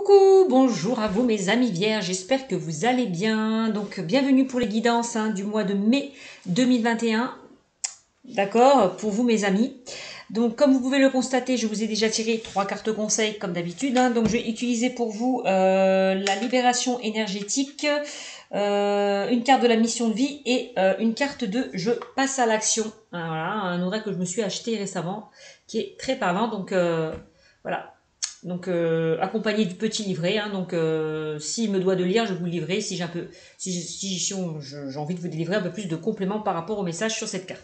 Coucou, bonjour à vous mes amis vierges, j'espère que vous allez bien. Donc bienvenue pour les guidances du mois de mai 2021. D'accord, pour vous mes amis. Donc comme vous pouvez le constater, je vous ai déjà tiré 3 cartes conseils comme d'habitude. Donc je vais utiliser pour vous la libération énergétique, une carte de la mission de vie et une carte de je passe à l'action. Voilà, un oracle que je me suis acheté récemment qui est très parlant. Donc voilà. Donc accompagné du petit livret. Donc s'il me doit de lire, je vous le livrer. Si j'ai un peu, j'ai envie de vous délivrer un peu plus de compléments par rapport au message sur cette carte.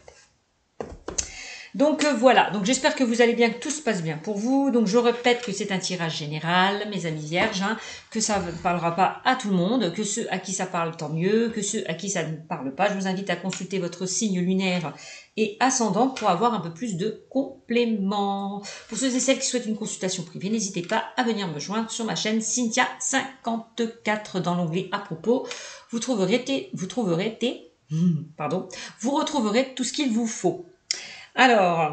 Donc voilà, donc j'espère que vous allez bien, que tout se passe bien pour vous. Donc je répète que c'est un tirage général, mes amis vierges, que ça ne parlera pas à tout le monde, que ceux à qui ça parle tant mieux, que ceux à qui ça ne parle pas. Je vous invite à consulter votre signe lunaire et ascendant pour avoir un peu plus de compléments. Pour ceux et celles qui souhaitent une consultation privée, n'hésitez pas à venir me joindre sur ma chaîne Cynthia54 dans l'onglet à propos. Vous retrouverez tout ce qu'il vous faut. Alors,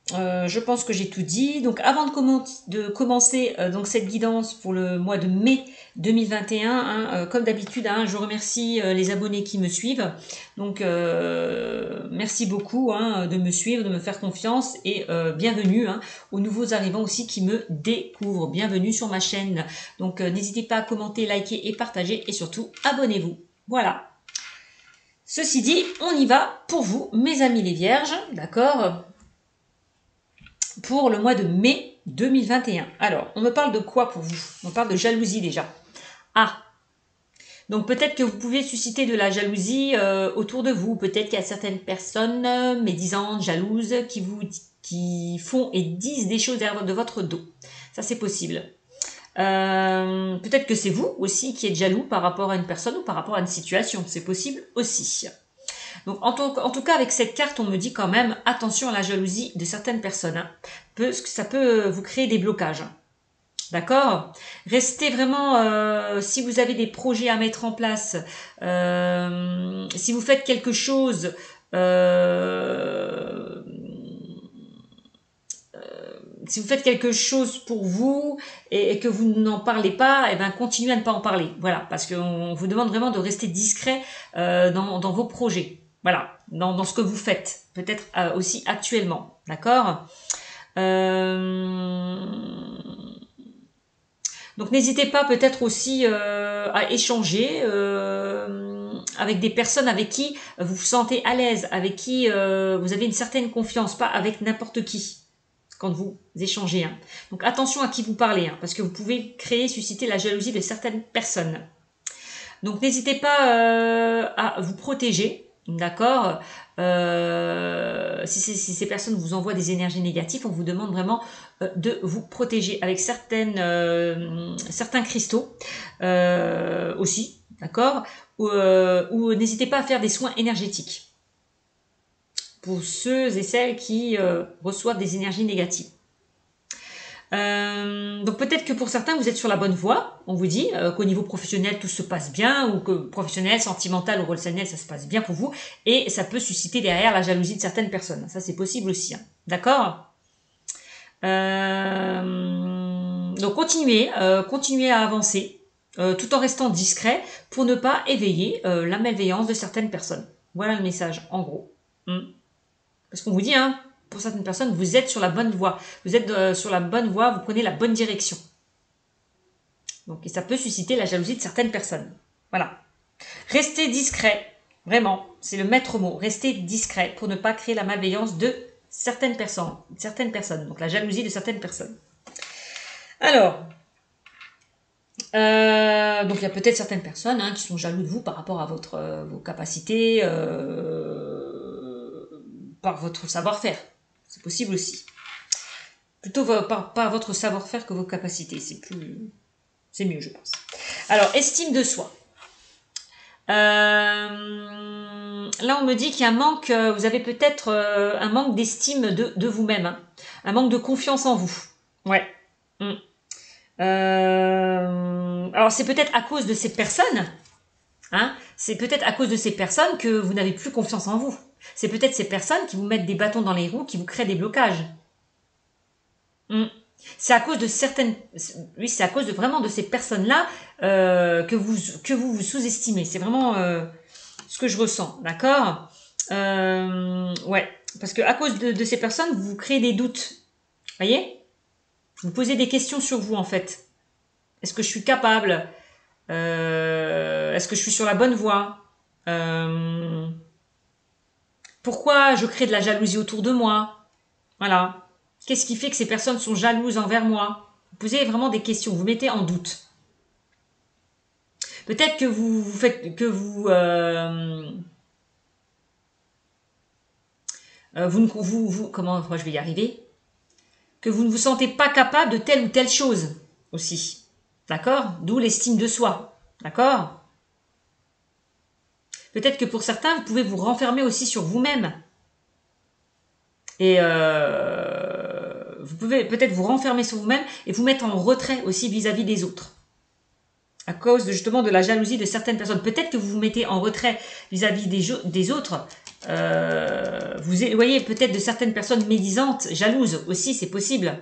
je pense que j'ai tout dit. Donc, avant de commencer donc cette guidance pour le mois de mai 2021, comme d'habitude, je remercie les abonnés qui me suivent. Donc, merci beaucoup de me suivre, de me faire confiance et bienvenue aux nouveaux arrivants aussi qui me découvrent. Bienvenue sur ma chaîne. Donc, n'hésitez pas à commenter, liker et partager et surtout, abonnez-vous. Voilà. Ceci dit, on y va pour vous, mes amis les vierges, d'accord, pour le mois de mai 2021. Alors, on me parle de quoi pour vous? On parle de jalousie déjà. Donc peut-être que vous pouvez susciter de la jalousie autour de vous. Peut-être qu'il y a certaines personnes médisantes, jalouses, qui font et disent des choses derrière de votre dos. Ça, c'est possible. Peut-être que c'est vous aussi qui êtes jaloux par rapport à une personne ou par rapport à une situation. C'est possible aussi. Donc en tout cas, avec cette carte, on me dit quand même attention à la jalousie de certaines personnes. Ça peut vous créer des blocages. D'accord? Restez vraiment, si vous avez des projets à mettre en place, si vous faites quelque chose, si vous faites quelque chose pour vous et que vous n'en parlez pas, continuez à ne pas en parler. Voilà, parce qu'on vous demande vraiment de rester discret dans vos projets. Voilà, dans ce que vous faites, peut-être aussi actuellement. D'accord? Donc n'hésitez pas peut-être aussi à échanger avec des personnes avec qui vous vous sentez à l'aise, avec qui vous avez une certaine confiance, pas avec n'importe qui quand vous échangez. Donc attention à qui vous parlez, parce que vous pouvez susciter la jalousie de certaines personnes. Donc n'hésitez pas à vous protéger, d'accord. Si ces personnes vous envoient des énergies négatives, on vous demande vraiment de vous protéger avec certains cristaux aussi, d'accord. Ou n'hésitez pas à faire des soins énergétiques pour ceux et celles qui reçoivent des énergies négatives. Donc peut-être que pour certains vous êtes sur la bonne voie, on vous dit qu'au niveau professionnel tout se passe bien, ou que professionnel, sentimental ou relationnel ça se passe bien pour vous, et ça peut susciter derrière la jalousie de certaines personnes, ça c'est possible aussi, d'accord. Donc continuez à avancer tout en restant discret pour ne pas éveiller la malveillance de certaines personnes. Voilà le message en gros. Parce qu'on vous dit, pour certaines personnes, vous êtes sur la bonne voie. Vous êtes sur la bonne voie, vous prenez la bonne direction. Donc, et ça peut susciter la jalousie de certaines personnes. Voilà. Restez discret. Vraiment, c'est le maître mot. Restez discret pour ne pas créer la malveillance de certaines personnes. Donc, la jalousie de certaines personnes. Alors, donc il y a peut-être certaines personnes qui sont jaloux de vous par rapport à vos capacités, par votre savoir-faire. C'est possible aussi. Plutôt par votre savoir-faire que vos capacités. C'est mieux, je pense. Alors, estime de soi. Là, on me dit qu'il y a un manque, vous avez peut-être un manque d'estime de vous-même. Un manque de confiance en vous. Ouais. Alors, c'est peut-être à cause de ces personnes. C'est peut-être à cause de ces personnes que vous n'avez plus confiance en vous. C'est peut-être ces personnes qui vous mettent des bâtons dans les roues, qui vous créent des blocages. C'est à cause de certaines, oui, c'est à cause de vraiment de ces personnes-là que vous sous-estimez. C'est vraiment ce que je ressens, d'accord? Ouais, parce que à cause de ces personnes, vous créez des doutes, voyez? Vous posez des questions sur vous en fait. Est-ce que je suis capable? Est-ce que je suis sur la bonne voie? Pourquoi je crée de la jalousie autour de moi? Voilà. Qu'est-ce qui fait que ces personnes sont jalouses envers moi? Vous posez vraiment des questions, vous mettez en doute. Peut-être que vous faites que comment moi je vais y arriver? Que vous ne vous sentez pas capable de telle ou telle chose aussi. D'accord? D'où l'estime de soi. D'accord? Peut-être que pour certains, vous pouvez vous renfermer aussi sur vous-même. Et vous pouvez peut-être vous renfermer sur vous-même et vous mettre en retrait aussi vis-à-vis des autres. À cause justement de la jalousie de certaines personnes. Peut-être que vous vous mettez en retrait vis-à-vis des autres. Vous éloignez peut-être de certaines personnes médisantes, jalouses aussi, c'est possible.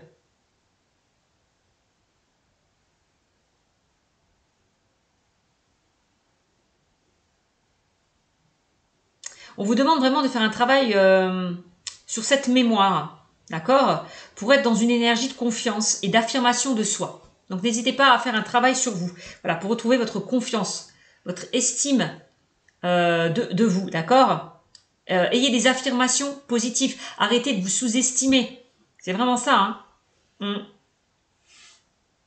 On vous demande vraiment de faire un travail sur cette mémoire, d'accord? Pour être dans une énergie de confiance et d'affirmation de soi. Donc n'hésitez pas à faire un travail sur vous, voilà, pour retrouver votre confiance, votre estime de vous, d'accord? Ayez des affirmations positives, arrêtez de vous sous-estimer. C'est vraiment ça, hein?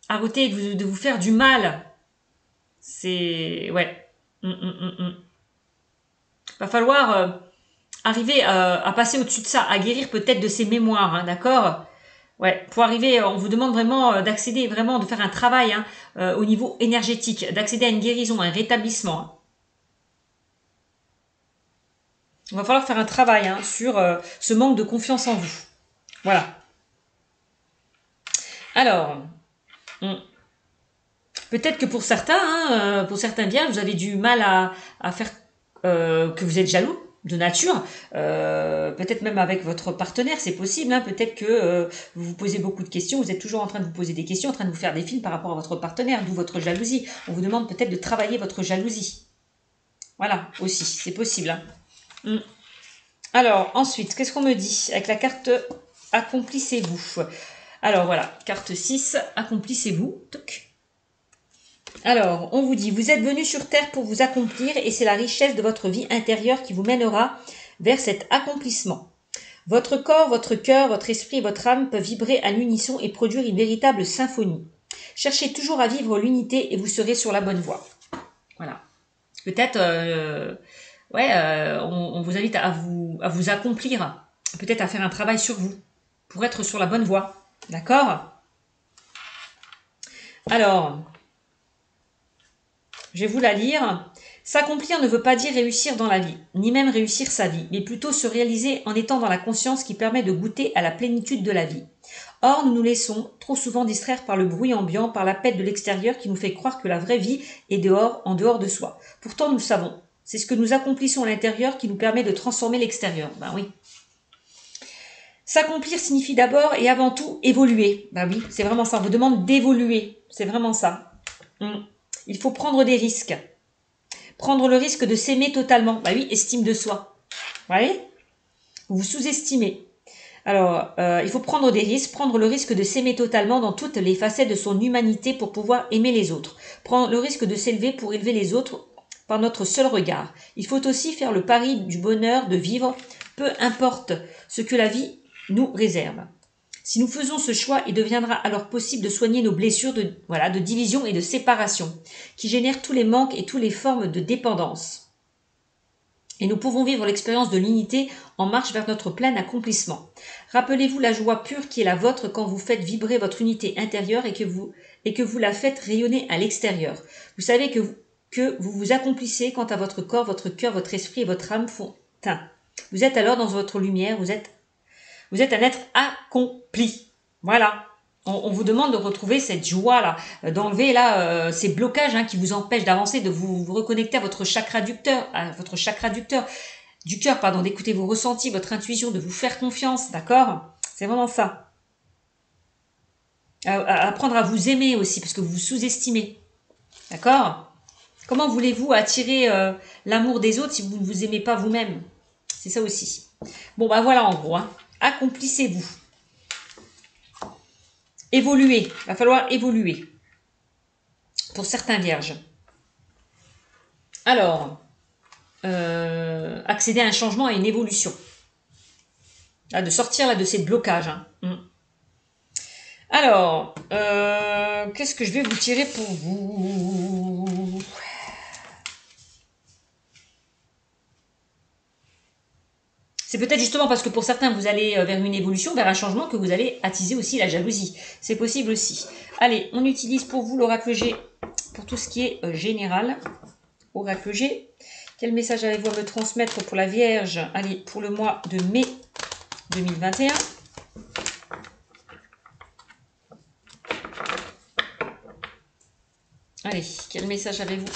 Arrêtez de vous faire du mal. C'est... Ouais. Va falloir arriver à passer au-dessus de ça, à guérir peut-être de ces mémoires, hein, d'accord? Ouais, pour arriver, on vous demande vraiment d'accéder, vraiment de faire un travail hein, au niveau énergétique, d'accéder à une guérison, à un rétablissement. Hein. Il va falloir faire un travail hein, sur ce manque de confiance en vous. Voilà. Alors, peut-être que pour certains, hein, pour certains biens, vous avez du mal à faire que vous êtes jaloux de nature, peut-être même avec votre partenaire, c'est possible. Hein, peut-être que vous vous posez beaucoup de questions, vous êtes toujours en train de vous poser des questions, en train de vous faire des films par rapport à votre partenaire, d'où votre jalousie. On vous demande peut-être de travailler votre jalousie. Voilà, aussi, c'est possible. Hein. Alors, ensuite, qu'est-ce qu'on me dit avec la carte accomplissez-vous? Alors voilà, carte 6, accomplissez-vous. Alors, on vous dit, vous êtes venu sur Terre pour vous accomplir et c'est la richesse de votre vie intérieure qui vous mènera vers cet accomplissement. Votre corps, votre cœur, votre esprit et votre âme peuvent vibrer à l'unisson et produire une véritable symphonie. Cherchez toujours à vivre l'unité et vous serez sur la bonne voie. Voilà. Peut-être, on vous invite à vous accomplir, peut-être à faire un travail sur vous pour être sur la bonne voie. D'accord? Alors, je vais vous la lire. S'accomplir ne veut pas dire réussir dans la vie, ni même réussir sa vie, mais plutôt se réaliser en étant dans la conscience qui permet de goûter à la plénitude de la vie. Or, nous nous laissons trop souvent distraire par le bruit ambiant, par l'appel de l'extérieur qui nous fait croire que la vraie vie est dehors, en dehors de soi. Pourtant, nous le savons. C'est ce que nous accomplissons à l'intérieur qui nous permet de transformer l'extérieur. Ben oui. S'accomplir signifie d'abord et avant tout évoluer. Ben oui, c'est vraiment ça. On vous demande d'évoluer. C'est vraiment ça. Il faut prendre des risques. Prendre le risque de s'aimer totalement. Bah oui, estime de soi. Vous voyez? Vous vous sous-estimez. Alors, il faut prendre des risques, prendre le risque de s'aimer totalement dans toutes les facettes de son humanité pour pouvoir aimer les autres. Prendre le risque de s'élever pour élever les autres par notre seul regard. Il faut aussi faire le pari du bonheur de vivre, peu importe ce que la vie nous réserve. Si nous faisons ce choix, il deviendra alors possible de soigner nos blessures de division et de séparation, qui génèrent tous les manques et toutes les formes de dépendance. Et nous pouvons vivre l'expérience de l'unité en marche vers notre plein accomplissement. Rappelez-vous la joie pure qui est la vôtre quand vous faites vibrer votre unité intérieure et que vous la faites rayonner à l'extérieur. Vous savez que vous vous accomplissez quant à votre corps, votre cœur, votre esprit et votre âme font un. Vous êtes alors dans votre lumière, vous êtes un être accompli. Voilà. On vous demande de retrouver cette joie-là, d'enlever là ces blocages qui vous empêchent d'avancer, de vous reconnecter à votre chakra du cœur, d'écouter vos ressentis, votre intuition, de vous faire confiance, d'accord? C'est vraiment ça. apprendre à vous aimer aussi, parce que vous vous sous-estimez. D'accord? Comment voulez-vous attirer l'amour des autres si vous ne vous aimez pas vous-même? C'est ça aussi. Bon, bah voilà en gros. Hein. Accomplissez-vous. Évoluez. Il va falloir évoluer. Pour certains vierges. Alors, accéder à un changement et une évolution. Là, de sortir là, de ces blocages. Hein. Alors, qu'est-ce que je vais vous tirer pour vous? C'est peut-être justement parce que pour certains, vous allez vers une évolution, vers un changement, que vous allez attiser aussi la jalousie. C'est possible aussi. Allez, on utilise pour vous l'oracle G pour tout ce qui est général. Oracle G. Quel message avez-vous à me transmettre pour la Vierge? Allez, pour le mois de mai 2021. Allez, quel message avez-vous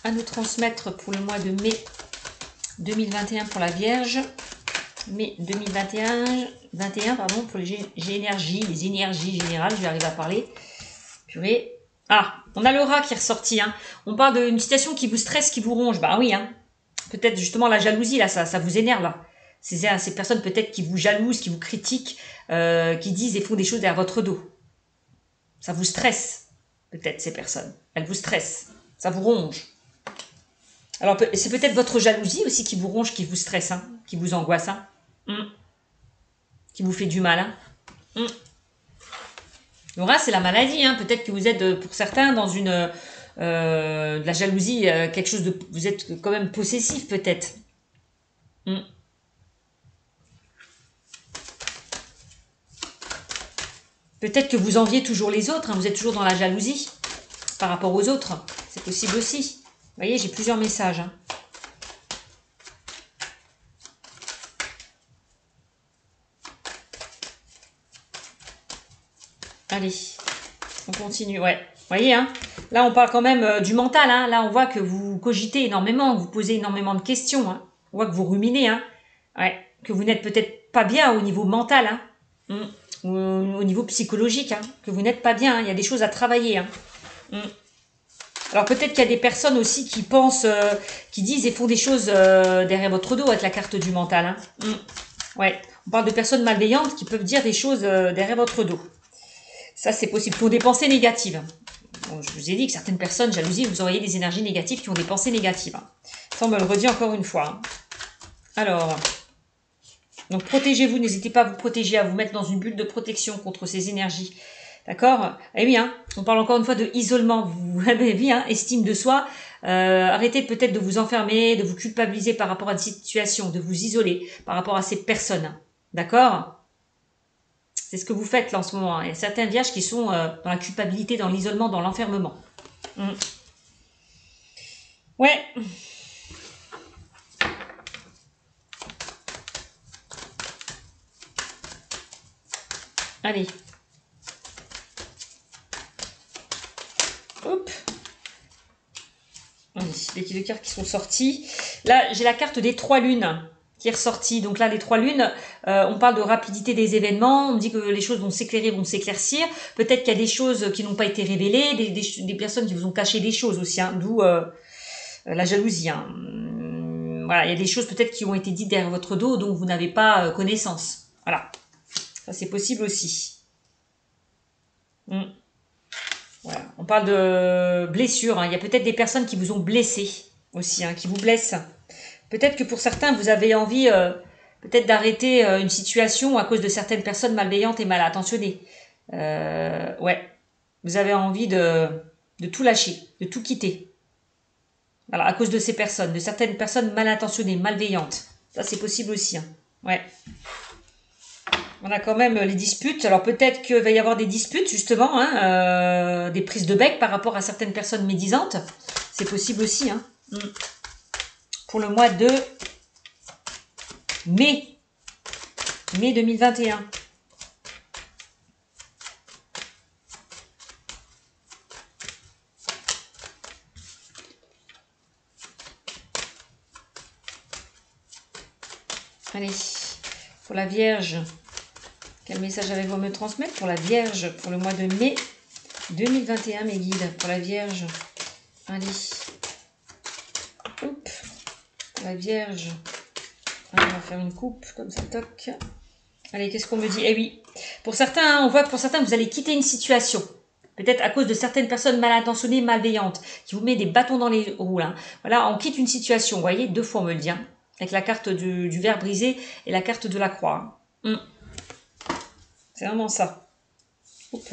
à nous transmettre pour le mois de mai 2021 pour la Vierge? Mai 2021, pardon, pour les énergies générales, je vais arriver à parler. Purée. Ah, on a le rat qui est ressorti. Hein. On parle d'une situation qui vous stresse, qui vous ronge. Bah oui, hein. Peut-être justement la jalousie, là, ça vous énerve, là. Ces personnes peut-être qui vous jalousent, qui vous critiquent, qui disent et font des choses derrière votre dos. Ça vous stresse, peut-être, ces personnes. Elles vous stressent. Ça vous ronge. Alors, c'est peut-être votre jalousie aussi qui vous ronge, qui vous stresse, hein, qui vous angoisse, hein, qui vous fait du mal. Hein. Le rat, c'est la maladie. Hein. Peut-être que vous êtes, pour certains, dans une de la jalousie, quelque chose de... Vous êtes quand même possessif, peut-être. Peut-être que vous enviez toujours les autres. Hein. Vous êtes toujours dans la jalousie par rapport aux autres. C'est possible aussi. Vous voyez, j'ai plusieurs messages. Hein. Allez, on continue. Ouais, vous voyez, hein. Là, on parle quand même du mental. Hein. Là, on voit que vous cogitez énormément, que vous posez énormément de questions. Hein. On voit que vous ruminez. Hein. Ouais, que vous n'êtes peut-être pas bien au niveau mental. Hein. Ou au niveau psychologique. Hein. Que vous n'êtes pas bien. Hein. Il y a des choses à travailler. Hein. Alors peut-être qu'il y a des personnes aussi qui pensent, qui disent et font des choses derrière votre dos avec la carte du mental. Hein. Ouais, on parle de personnes malveillantes qui peuvent dire des choses derrière votre dos. Ça, c'est possible. Qui ont des pensées négatives. Bon, je vous ai dit que certaines personnes, jalousie, vous envoyez des énergies négatives qui ont des pensées négatives. Ça, on me le redit encore une fois. Alors, donc protégez-vous. N'hésitez pas à vous protéger, à vous mettre dans une bulle de protection contre ces énergies. D'accord? Eh oui, hein, on parle encore une fois de isolement. Vous avez vu, hein, estime de soi. Arrêtez peut-être de vous enfermer, de vous culpabiliser par rapport à une situation, de vous isoler par rapport à ces personnes. D'accord? C'est ce que vous faites là en ce moment. Il y a certains vierges qui sont dans la culpabilité, dans l'isolement, dans l'enfermement. Ouais. Allez. Hop. Allez, les cartes qui sont sorties. Là, j'ai la carte des 3 lunes qui est ressortie. Donc là, les 3 lunes, on parle de rapidité des événements. On dit que les choses vont s'éclairer, vont s'éclaircir. Peut-être qu'il y a des choses qui n'ont pas été révélées, des personnes qui vous ont caché des choses aussi. Hein, d'où la jalousie. Hein. Voilà, il y a des choses peut-être qui ont été dites derrière votre dos dont vous n'avez pas connaissance. Voilà. Ça, c'est possible aussi. Voilà. On parle de blessures. Hein. Il y a peut-être des personnes qui vous ont blessé aussi, hein, qui vous blessent. Peut-être que pour certains, vous avez envie peut-être d'arrêter une situation à cause de certaines personnes malveillantes et mal attentionnées. Ouais. Vous avez envie de tout lâcher, de tout quitter. Voilà, à cause de ces personnes, de certaines personnes mal intentionnées, malveillantes. Ça, c'est possible aussi. Hein. Ouais. On a quand même les disputes. Alors peut-être qu'il va y avoir des disputes, justement, hein, des prises de bec par rapport à certaines personnes médisantes. C'est possible aussi. Hein. Pour le mois de mai. Mai 2021. Allez, pour la Vierge, Quel message avez-vous à me transmettre pour la Vierge, pour le mois de mai 2021, mes guides, pour la Vierge. Allez. Hop. Pour la Vierge. Allez, on va faire une coupe, comme ça, toc. Allez, qu'est-ce qu'on me dit? Eh oui, pour certains, on voit que pour certains, vous allez quitter une situation. Peut-être à cause de certaines personnes mal intentionnées, malveillantes, qui vous mettent des bâtons dans les roues. Hein. Voilà, on quitte une situation, vous voyez, 2 fois on me le dit. Hein, avec la carte du verre brisé et la carte de la croix. Hein. C'est vraiment ça. Oups.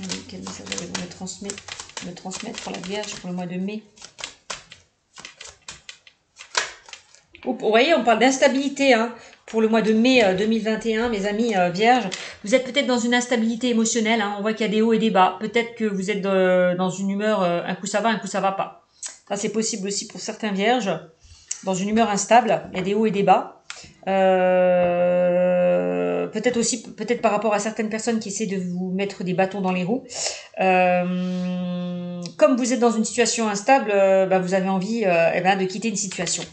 Allez, quel message allez-vous me transmettre pour la Vierge pour le mois de mai? Vous voyez, on parle d'instabilité hein, pour le mois de mai 2021, mes amis Vierges. Vous êtes peut-être dans une instabilité émotionnelle. Hein, on voit qu'il y a des hauts et des bas. Peut-être que vous êtes dans une humeur, un coup ça va, un coup ça va pas. Ça, c'est possible aussi pour certains Vierges. Dans une humeur instable, il y a des hauts et des bas. Peut-être aussi, peut-être par rapport à certaines personnes qui essaient de vous mettre des bâtons dans les roues. Comme vous êtes dans une situation instable, vous avez envie de quitter une situation.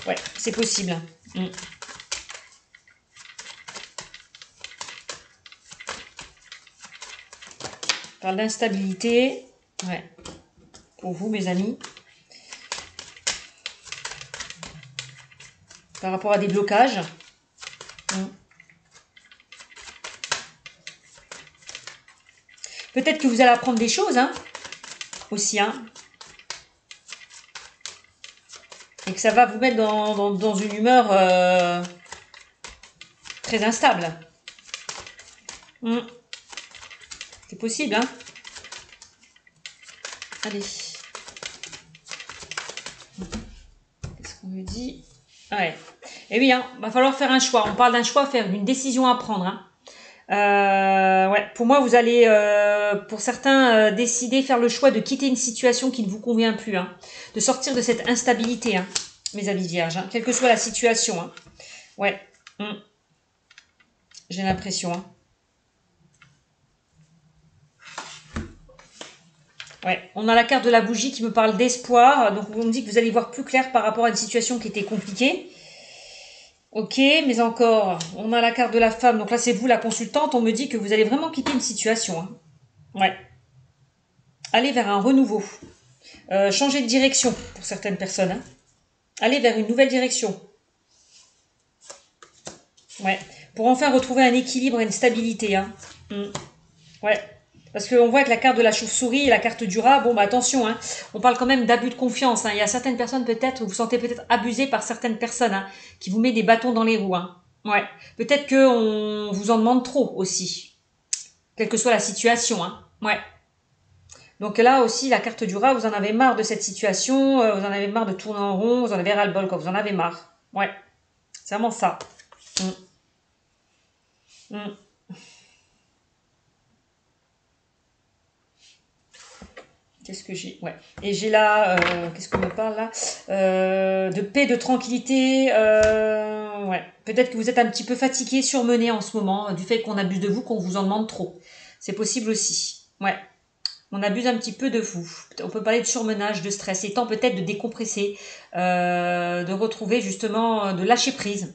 Ouais, c'est possible. On parle d'instabilité. Ouais. Pour vous, mes amis. Par rapport à des blocages. Peut-être que vous allez apprendre des choses, hein, aussi, hein. Et que ça va vous mettre dans une humeur très instable. C'est possible, hein. Allez. Qu'est-ce qu'on me dit? Ouais. Et oui, hein, va falloir faire un choix. On parle d'un choix, faire une décision à prendre, hein. Ouais, pour moi, vous allez, pour certains, décider, faire le choix de quitter une situation qui ne vous convient plus, hein, de sortir de cette instabilité, hein, mes amis Vierges, hein, quelle que soit la situation. Hein. Ouais, j'ai l'impression. Hein. Ouais, on a la carte de la bougie qui me parle d'espoir, donc on me dit que vous allez voir plus clair par rapport à une situation qui était compliquée. Ok, mais encore, on a la carte de la femme, donc là c'est vous la consultante, on me dit que vous allez vraiment quitter une situation. Hein. Ouais. Aller vers un renouveau. Changer de direction pour certaines personnes. Hein. Aller vers une nouvelle direction. Ouais. Pour enfin retrouver un équilibre et une stabilité. Hein. Ouais. Parce qu'on voit que la carte de la chauve-souris et la carte du rat, bon, attention, hein, on parle quand même d'abus de confiance. Hein. Il y a certaines personnes, peut-être, vous vous sentez peut-être abusé par certaines personnes hein, qui vous mettent des bâtons dans les roues. Hein. Ouais. Peut-être qu'on vous en demande trop aussi. Quelle que soit la situation. Hein. Ouais. Donc là aussi, la carte du rat, vous en avez marre de cette situation, vous en avez marre de tourner en rond, vous en avez ras-le-bol, quoi, vous en avez marre. Ouais. C'est vraiment ça. Qu'est-ce que j'ai? Ouais. Et j'ai là, qu'est-ce qu'on me parle là de paix, de tranquillité. Ouais. Peut-être que vous êtes un petit peu fatigué, surmené en ce moment, du fait qu'on abuse de vous, qu'on vous en demande trop. C'est possible aussi. Ouais. On abuse un petit peu de vous. On peut parler de surmenage, de stress. C'est temps peut-être de décompresser, de retrouver justement, de lâcher prise.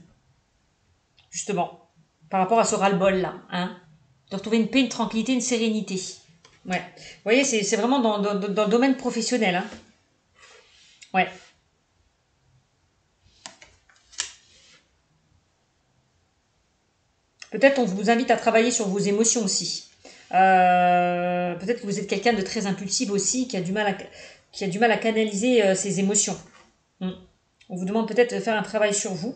Justement. Par rapport à ce ras-le-bol là. Hein. De retrouver une paix, une tranquillité, une sérénité. Ouais. Vous voyez, c'est vraiment dans le domaine professionnel. Hein. Ouais. Peut-être on vous invite à travailler sur vos émotions aussi. Peut-être que vous êtes quelqu'un de très impulsif aussi, qui a du mal à canaliser ses émotions. On vous demande peut-être de faire un travail sur vous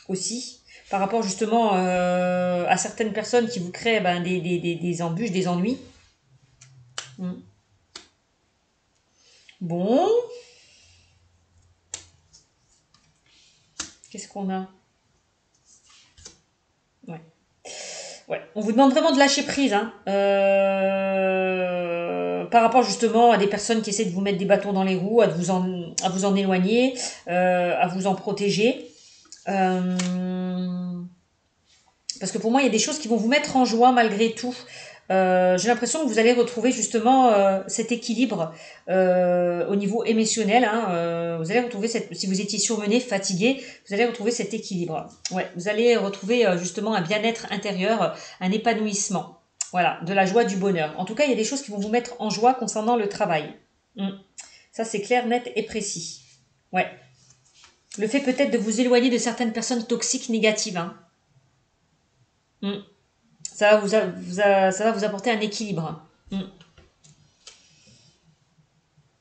aussi, par rapport justement à certaines personnes qui vous créent des embûches, des ennuis. Bon. Qu'est-ce qu'on a? Ouais. Ouais. On vous demande vraiment de lâcher prise, hein. Par rapport justement à des personnes qui essaient de vous mettre des bâtons dans les roues, à vous en éloigner, à vous en protéger. Parce que pour moi, il y a des choses qui vont vous mettre en joie malgré tout. j'ai l'impression que vous allez retrouver justement cet équilibre au niveau émotionnel. Hein, vous allez retrouver, si vous étiez surmené, fatigué, vous allez retrouver cet équilibre. Ouais, vous allez retrouver justement un bien-être intérieur, un épanouissement. Voilà, de la joie, du bonheur. En tout cas, il y a des choses qui vont vous mettre en joie concernant le travail. Ça, c'est clair, net et précis. Ouais. Le fait peut-être de vous éloigner de certaines personnes toxiques, négatives. Hein. Ça va ça va vous apporter un équilibre.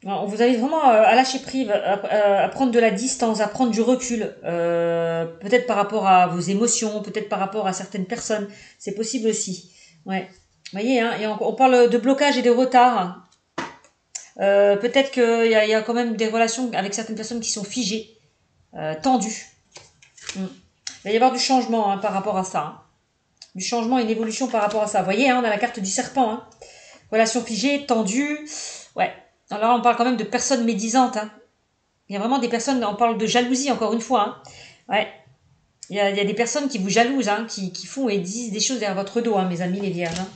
Alors, vous avez vraiment à lâcher prise, à prendre de la distance, à prendre du recul, peut-être par rapport à vos émotions, peut-être par rapport à certaines personnes. C'est possible aussi. Ouais. Vous voyez, hein, et on parle de blocage et de retard. Peut-être qu'il y a quand même des relations avec certaines personnes qui sont figées, tendues. Il va y avoir du changement hein, par rapport à ça. Hein. Du changement et une évolution par rapport à ça. Vous voyez, hein, on a la carte du serpent. Hein. Relation figée, tendue. Ouais. Alors là, on parle quand même de personnes médisantes. Hein. Il y a vraiment des personnes, on parle de jalousie encore une fois. Hein. Ouais. Il y a des personnes qui vous jalousent, hein, qui font et disent des choses derrière votre dos, hein, mes amis les vierges. Hein.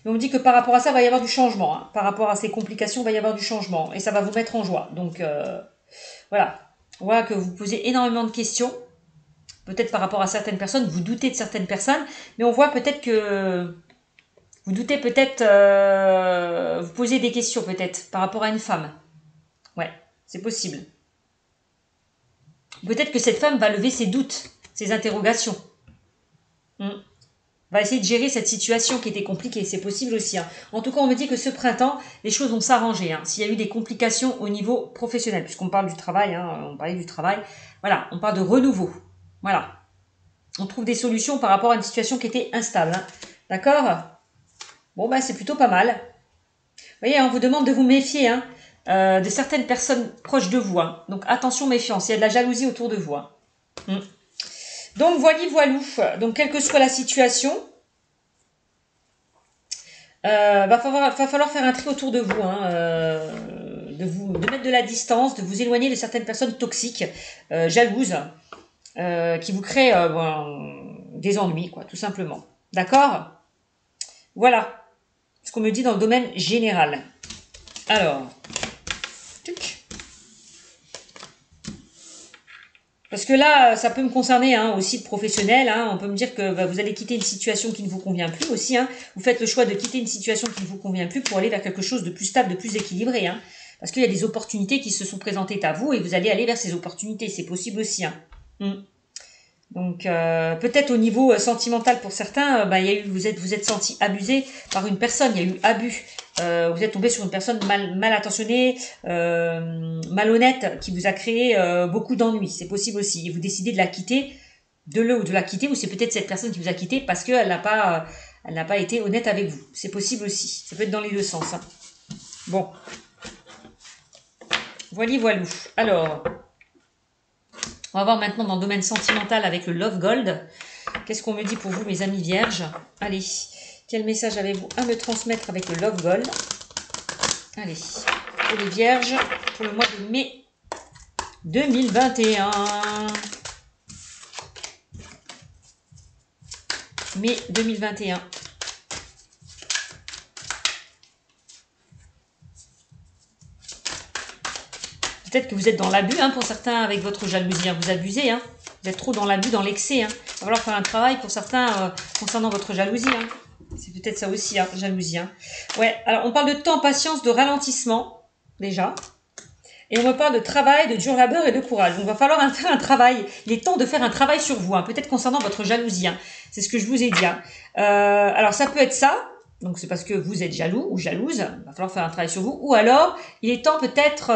Mais on me dit que par rapport à ça, il va y avoir du changement. Hein. Par rapport à ces complications, il va y avoir du changement. Et ça va vous mettre en joie. Donc, voilà. On voit que vous posez énormément de questions. Peut-être par rapport à certaines personnes, vous doutez de certaines personnes. Mais on voit peut-être que vous doutez peut-être, vous posez des questions peut-être par rapport à une femme. Ouais, c'est possible. Peut-être que cette femme va lever ses doutes, ses interrogations. Va essayer de gérer cette situation qui était compliquée, c'est possible aussi. Hein. En tout cas, on me dit que ce printemps, les choses vont s'arranger. Hein. S'il y a eu des complications au niveau professionnel, puisqu'on parle du travail, hein, on parlait du travail, voilà, on parle de renouveau. Voilà. On trouve des solutions par rapport à une situation qui était instable. Hein. D'accord ? Bon, bah, c'est plutôt pas mal. Vous voyez, on vous demande de vous méfier hein, de certaines personnes proches de vous. Hein. Donc, attention, méfiance. Il y a de la jalousie autour de vous. Hein. Donc, voilou. Donc, quelle que soit la situation, va falloir faire un tri autour de vous. Hein, de mettre de la distance, de vous éloigner de certaines personnes toxiques, jalouses, qui vous créent des ennuis, quoi, tout simplement. D'accord ? Voilà ce qu'on me dit dans le domaine général. Alors, parce que là, ça peut me concerner hein, aussi de professionnel. Hein, on peut me dire que vous allez quitter une situation qui ne vous convient plus aussi. Hein, vous faites le choix de quitter une situation qui ne vous convient plus pour aller vers quelque chose de plus stable, de plus équilibré. Hein, parce qu'il y a des opportunités qui se sont présentées à vous et vous allez aller vers ces opportunités. C'est possible aussi. Hein. Donc peut-être au niveau sentimental pour certains, il y a eu, vous êtes senti abusé par une personne, il y a eu abus. Vous êtes tombé sur une personne mal intentionnée, malhonnête, qui vous a créé beaucoup d'ennuis. C'est possible aussi. Et vous décidez de la quitter, de la quitter, ou c'est peut-être cette personne qui vous a quitté parce qu'elle n'a pas été honnête avec vous. C'est possible aussi. Ça peut être dans les deux sens. Hein. Bon. Voilou. Alors. On va voir maintenant dans le domaine sentimental avec le Love Gold. Qu'est-ce qu'on me dit pour vous, mes amis vierges? Allez, quel message avez-vous à me transmettre avec le Love Gold? Allez, pour les vierges, pour le mois de mai 2021. Mai 2021. Peut-être que vous êtes dans l'abus, hein, pour certains, avec votre jalousie. Hein. Vous abusez, hein. Vous êtes trop dans l'abus, dans l'excès. Hein. Il va falloir faire un travail pour certains concernant votre jalousie. Hein. C'est peut-être ça aussi, hein, jalousie. Hein. Ouais, alors on parle de temps, patience, de ralentissement, déjà. Et on me parle de travail, de dur labeur et de courage. Donc il va falloir faire un travail. Il est temps de faire un travail sur vous, hein, peut-être concernant votre jalousie. Hein. C'est ce que je vous ai dit. Hein. Alors ça peut être ça. Donc c'est parce que vous êtes jaloux ou jalouse, il va falloir faire un travail sur vous. Ou alors, il est temps peut-être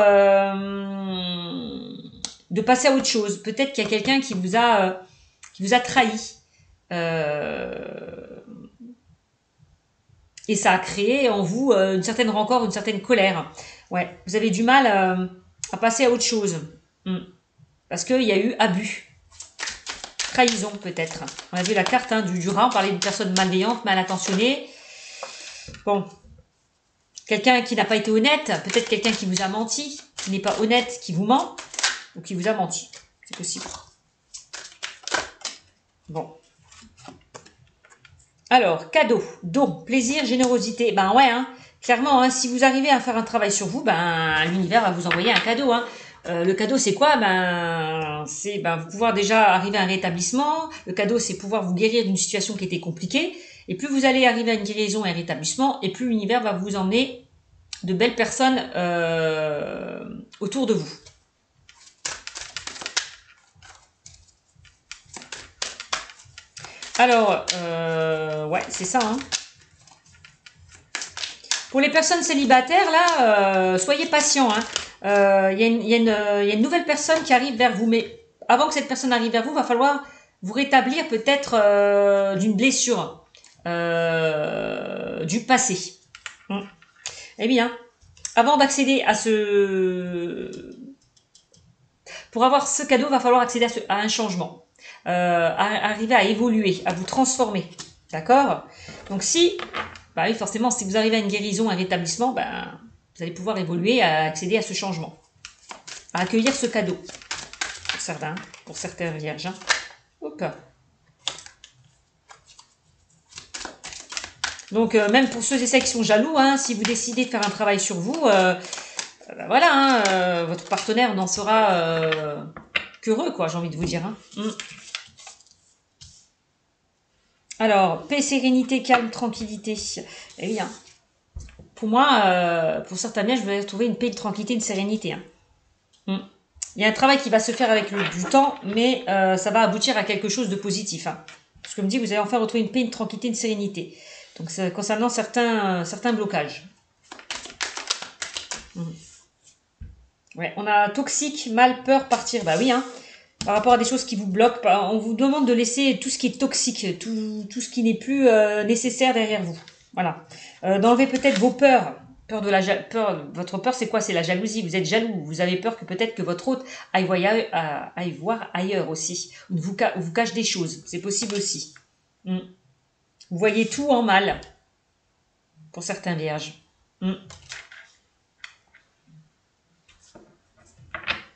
de passer à autre chose. Peut-être qu'il y a quelqu'un qui vous a trahi. Et ça a créé en vous une certaine rancœur, une certaine colère. Ouais, vous avez du mal à passer à autre chose. Parce qu'il y a eu abus. Trahison peut-être. On a vu la carte hein, du rat, on parlait d'une personne malveillante, mal intentionnée. Bon, quelqu'un qui n'a pas été honnête, peut-être quelqu'un qui vous a menti, qui n'est pas honnête, qui vous ment, ou qui vous a menti. C'est possible. Bon. Alors, cadeau, don, plaisir, générosité. Ben ouais, hein, clairement, hein, si vous arrivez à faire un travail sur vous, ben l'univers va vous envoyer un cadeau. Hein. Le cadeau, c'est quoi? C'est pouvoir déjà arriver à un rétablissement. Le cadeau, c'est pouvoir vous guérir d'une situation qui était compliquée. Et plus vous allez arriver à une guérison et un rétablissement, et plus l'univers va vous emmener de belles personnes autour de vous. Alors, ouais, c'est ça. Hein. Pour les personnes célibataires, là, soyez patients. Hein. Il y a une nouvelle personne qui arrive vers vous, mais avant que cette personne arrive vers vous, il va falloir vous rétablir peut-être d'une blessure du passé. Eh bien, avant d'accéder à pour avoir ce cadeau, il va falloir accéder à un changement, arriver à évoluer, à vous transformer. D'accord? Donc si, bah oui, forcément, si vous arrivez à une guérison, un rétablissement, vous allez pouvoir évoluer, à accéder à ce changement, à accueillir ce cadeau. Pour certains vierges. Hein. Hop. Donc, même pour ceux et celles qui sont jaloux, hein, si vous décidez de faire un travail sur vous, voilà, hein, votre partenaire n'en sera qu'heureux, quoi, j'ai envie de vous dire. Hein. Alors, paix, sérénité, calme, tranquillité. Eh bien, pour moi, pour certains biens, je vais trouver une paix, une tranquillité, une sérénité. Hein. Il y a un travail qui va se faire avec du temps, mais ça va aboutir à quelque chose de positif. Hein. Parce que me dit, vous allez enfin retrouver une paix, une tranquillité, une sérénité. Donc, concernant certains blocages. Ouais, on a toxique, mal, peur, partir. Bah oui, hein. Par rapport à des choses qui vous bloquent, on vous demande de laisser tout ce qui est toxique, tout ce qui n'est plus nécessaire derrière vous. Voilà. D'enlever peut-être vos peurs. Votre peur, c'est quoi? C'est la jalousie. Vous êtes jaloux. Vous avez peur que peut-être que votre hôte aille voir ailleurs aussi. Ou vous cache des choses. C'est possible aussi. Vous voyez tout en mal. Pour certains vierges.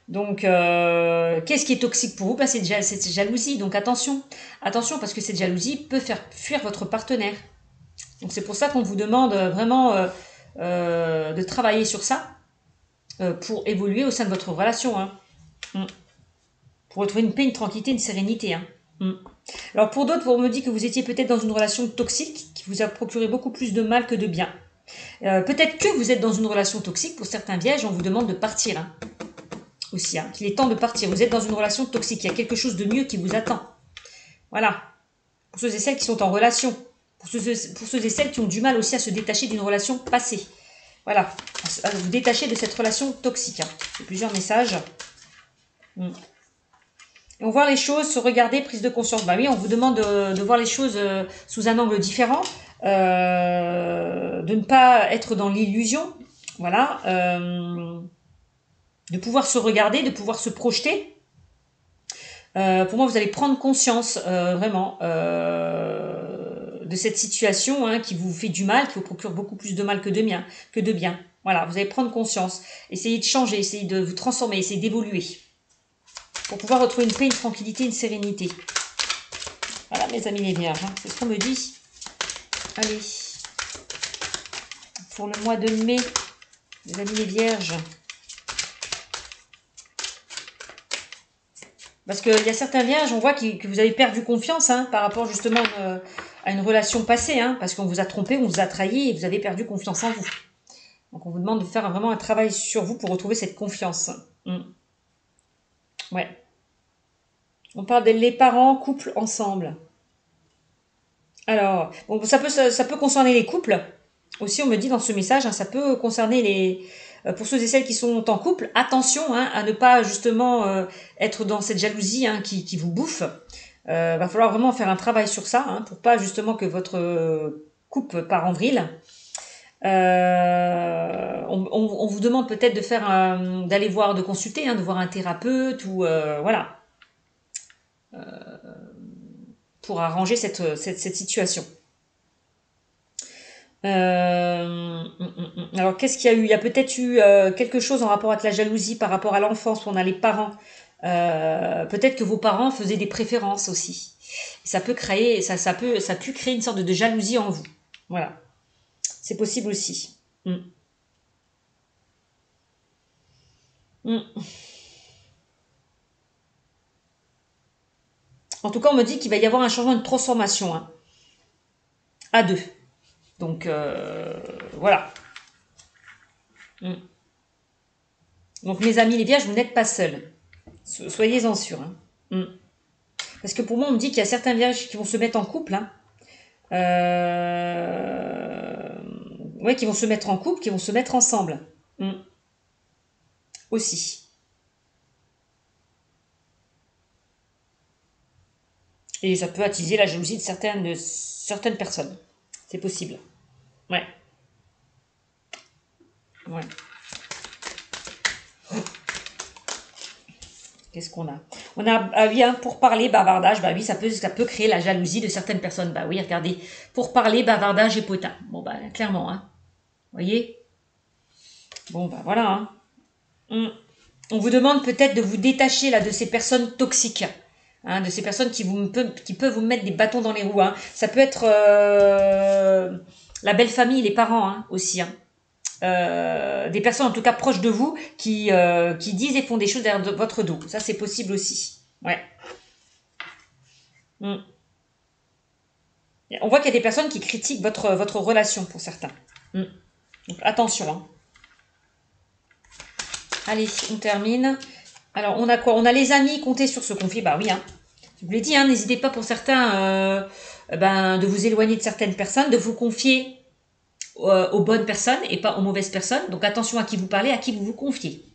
Donc, qu'est-ce qui est toxique pour vous? C'est cette jalousie. Donc, attention. Attention, parce que cette jalousie peut faire fuir votre partenaire. Donc, c'est pour ça qu'on vous demande vraiment de travailler sur ça pour évoluer au sein de votre relation. Hein. Pour retrouver une paix, une tranquillité, une sérénité. Hein. Alors, pour d'autres, on me dit que vous étiez peut-être dans une relation toxique qui vous a procuré beaucoup plus de mal que de bien. Peut-être que vous êtes dans une relation toxique. Pour certains vierges, on vous demande de partir. Hein. Aussi, hein, qu'il est temps de partir. Vous êtes dans une relation toxique, il y a quelque chose de mieux qui vous attend. Voilà. Pour ceux et celles qui sont en relation, pour ceux et celles qui ont du mal aussi à se détacher d'une relation passée. Voilà, à vous détacher de cette relation toxique. Hein. C'est plusieurs messages. Et on voit les choses, se regarder, prise de conscience. Bah oui, on vous demande de voir les choses sous un angle différent, de ne pas être dans l'illusion. Voilà. De pouvoir se regarder, de pouvoir se projeter. Pour moi, vous allez prendre conscience vraiment de cette situation hein, qui vous fait du mal, qui vous procure beaucoup plus de mal que de bien. Voilà, vous allez prendre conscience, essayez de changer, essayez de vous transformer, essayez d'évoluer pour pouvoir retrouver une paix, une tranquillité, une sérénité. Voilà, mes amis les vierges, hein, c'est ce qu'on me dit. Allez, pour le mois de mai, mes amis les vierges. Parce qu'il y a certains vierges, on voit que vous avez perdu confiance hein, par rapport justement à une relation passée. Hein, parce qu'on vous a trompé, on vous a trahi et vous avez perdu confiance en vous. Donc on vous demande de faire vraiment un travail sur vous pour retrouver cette confiance. Ouais. On parle des parents, couple, ensemble. Alors, bon, ça peut concerner les couples. Aussi, on me dit dans ce message, hein, ça peut concerner pour ceux et celles qui sont en couple, attention hein, à ne pas justement être dans cette jalousie hein, qui vous bouffe. Va falloir vraiment faire un travail sur ça hein, pour pas justement que votre couple part en vrille. On vous demande peut-être de d'aller voir, de consulter, hein, de voir un thérapeute ou voilà pour arranger cette situation. Alors, qu'est-ce qu'il y a eu? Il y a peut-être eu quelque chose en rapport avec la jalousie par rapport à l'enfance où on a les parents. Peut-être que vos parents faisaient des préférences aussi. Ça peut créer, ça peut créer une sorte de jalousie en vous. Voilà. C'est possible aussi. Mm. Mm. En tout cas, on me dit qu'il va y avoir un changement, une transformation, hein, à deux. Donc, voilà. Mm. Donc, mes amis les vierges, vous n'êtes pas seuls. Soyez-en sûrs. Hein. Mm. Parce que pour moi, on me dit qu'il y a certains vierges qui vont se mettre en couple. Hein. Ouais, qui vont se mettre en couple, qui vont se mettre ensemble. Mm. Aussi. Et ça peut attiser la jalousie de certaines personnes. C'est possible. Ouais. Ouais. Qu'est-ce qu'on a? On a, ah oui, hein, pour parler, bavardage, bah oui, ça peut créer la jalousie de certaines personnes. Bah oui, regardez, pour parler, bavardage et potin. Bon, bah, clairement, hein. Vous voyez? Bon, bah voilà, hein. On vous demande peut-être de vous détacher, là, de ces personnes toxiques. Hein, de ces personnes qui peuvent vous mettre des bâtons dans les roues. Hein. Ça peut être la belle famille, les parents, hein, aussi, hein. Des personnes en tout cas proches de vous qui disent et font des choses derrière votre dos. Ça, c'est possible aussi. Ouais. Mm. On voit qu'il y a des personnes qui critiquent votre relation pour certains. Mm. Donc, attention. Hein. Allez, on termine. Alors, on a quoi? On a les amis, comptez sur ce conflit. Bah oui, hein. Je vous l'ai dit, hein, n'hésitez pas pour certains de vous éloigner de certaines personnes, de vous confier aux bonnes personnes et pas aux mauvaises personnes. Donc attention à qui vous parlez, à qui vous vous confiez.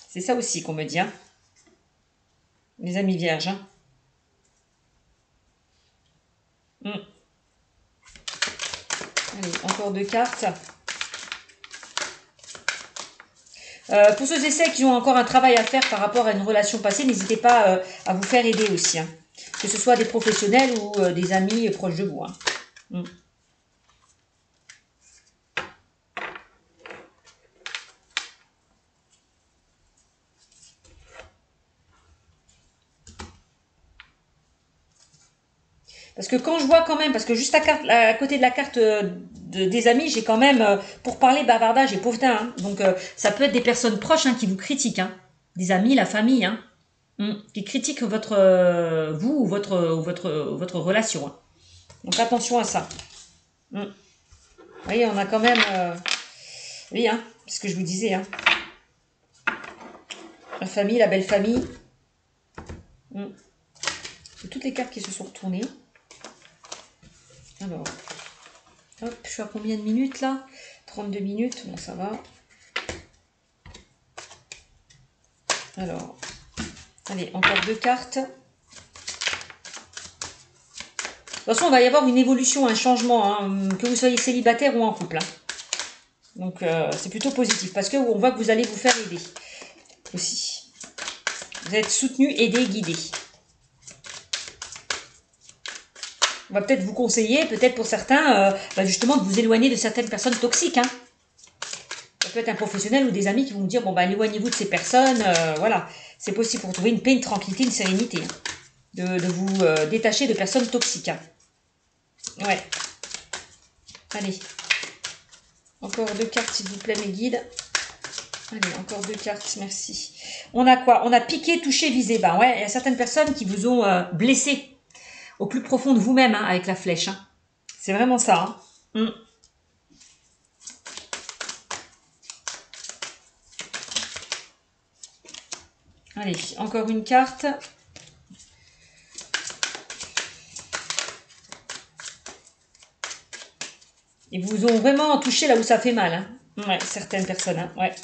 C'est ça aussi qu'on me dit, hein. Les amis vierges. Hein. Allez, encore deux cartes. Pour ceux et celles qui ont encore un travail à faire par rapport à une relation passée, n'hésitez pas à vous faire aider aussi. Hein. Que ce soit des professionnels ou des amis proches de vous. Hein. Parce que quand je vois quand même, parce que juste à côté de la carte des amis, j'ai quand même, pour parler bavardage et pauvetin, hein, donc ça peut être des personnes proches hein, qui vous critiquent, hein, des amis, la famille, hein, qui critiquent vous ou votre relation. Hein. Donc attention à ça. Vous voyez, on a quand même, oui, hein, c'est ce que je vous disais, hein. La famille, la belle famille. C'est toutes les cartes qui se sont retournées. Alors, hop, je suis à combien de minutes là? 32 minutes, bon ça va. Alors, allez, encore deux cartes. De toute façon, on va y avoir une évolution, un changement, hein, que vous soyez célibataire ou en couple. Hein. Donc, c'est plutôt positif parce qu'on voit que vous allez vous faire aider aussi. Vous êtes soutenu, aidé, guidé. On va peut-être vous conseiller, peut-être pour certains, justement, de vous éloigner de certaines personnes toxiques. Hein. Ça peut être un professionnel ou des amis qui vont vous dire, bon, bah, éloignez-vous de ces personnes. Voilà, c'est possible pour trouver une paix, une tranquillité, une sérénité. Hein. De vous détacher de personnes toxiques. Hein. Ouais. Allez. Encore deux cartes, s'il vous plaît, mes guides. Allez, encore deux cartes, merci. On a quoi? On a piqué, touché, visé. Ben ouais, il y a certaines personnes qui vous ont blessé au plus profond de vous-même hein, avec la flèche. Hein. C'est vraiment ça. Hein. Allez, encore une carte. Ils vous ont vraiment touché là où ça fait mal. Hein. Ouais, certaines personnes. Hein. Ouais.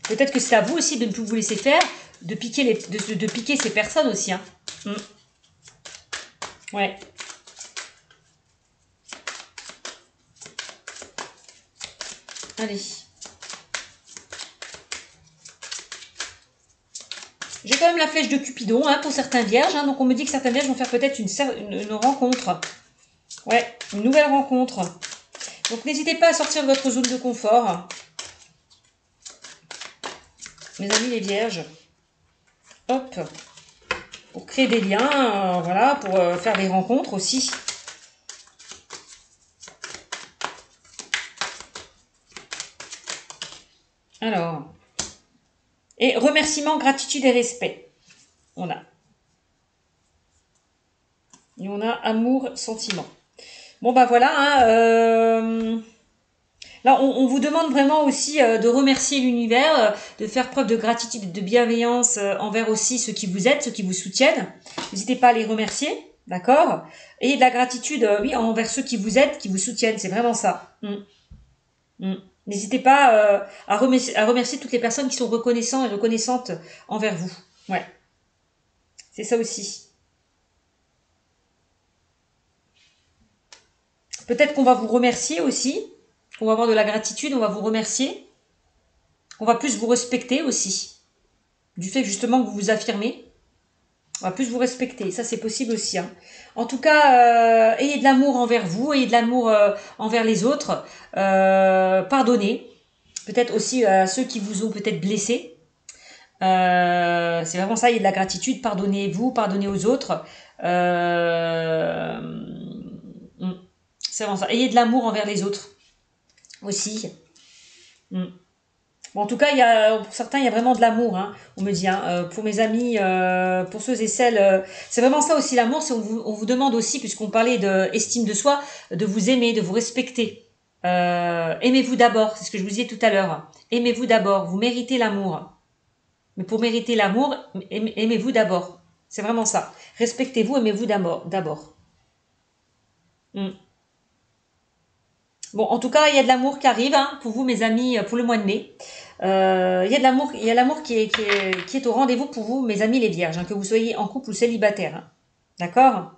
Peut-être que c'est à vous aussi de ne plus vous laisser faire, de piquer, de piquer ces personnes aussi. Hein. Ouais. Allez. J'ai quand même la flèche de Cupidon hein, pour certains vierges. Hein, donc on me dit que certains vierges vont faire peut-être une rencontre. Ouais, une nouvelle rencontre. Donc n'hésitez pas à sortir de votre zone de confort. Mes amis les vierges. Hop. pour créer des liens, voilà, pour faire des rencontres aussi. Alors, et remerciements, gratitude et respect. On a. Et on a amour, sentiment. Bon, bah voilà. Hein, là, on vous demande vraiment aussi de remercier l'univers, de faire preuve de gratitude et de bienveillance envers aussi ceux qui vous aident, ceux qui vous soutiennent. N'hésitez pas à les remercier, d'accord? Et de la gratitude, oui, envers ceux qui vous aident, qui vous soutiennent. C'est vraiment ça. N'hésitez pas à remercier toutes les personnes qui sont reconnaissants et reconnaissantes envers vous. Ouais, c'est ça aussi. Peut-être qu'on va vous remercier aussi, qu'on va avoir de la gratitude, on va vous remercier, on va plus vous respecter aussi, du fait justement que vous vous affirmez, on va plus vous respecter, ça c'est possible aussi. Hein. En tout cas, ayez de l'amour envers vous, ayez de l'amour envers les autres, pardonnez, peut-être aussi à ceux qui vous ont peut-être blessé. C'est vraiment ça, ayez de la gratitude, pardonnez-vous, pardonnez aux autres. C'est vraiment ça. Ayez de l'amour envers les autres aussi. Bon, en tout cas, pour certains, il y a vraiment de l'amour. Hein, on me dit, hein, pour mes amis, pour ceux et celles, c'est vraiment ça aussi l'amour. C'est on vous demande aussi, puisqu'on parlait d'estime de soi, de vous aimer, de vous respecter. Aimez-vous d'abord, c'est ce que je vous disais tout à l'heure. Aimez-vous d'abord, vous méritez l'amour. Mais pour mériter l'amour, aimez-vous d'abord. C'est vraiment ça. Respectez-vous, aimez-vous d'abord. Bon, en tout cas, il y a de l'amour qui arrive hein, pour vous, mes amis, pour le mois de mai. Il y a de l'amour, il y a l'amour qui est au rendez-vous pour vous, mes amis les vierges, hein, que vous soyez en couple ou célibataire. Hein. D'accord.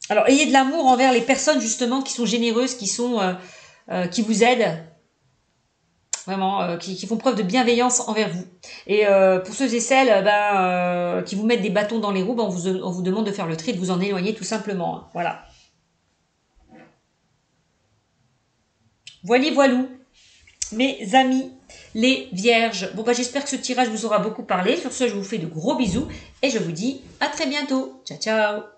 Alors, ayez de l'amour envers les personnes justement qui sont généreuses, qui vous aident, vraiment, qui font preuve de bienveillance envers vous. Et pour ceux et celles qui vous mettent des bâtons dans les roues, on vous demande de faire le tri, de vous en éloigner tout simplement. Hein. Voilà. Voilou, mes amis, les vierges. Bon, j'espère que ce tirage vous aura beaucoup parlé. Sur ce, je vous fais de gros bisous et je vous dis à très bientôt. Ciao, ciao.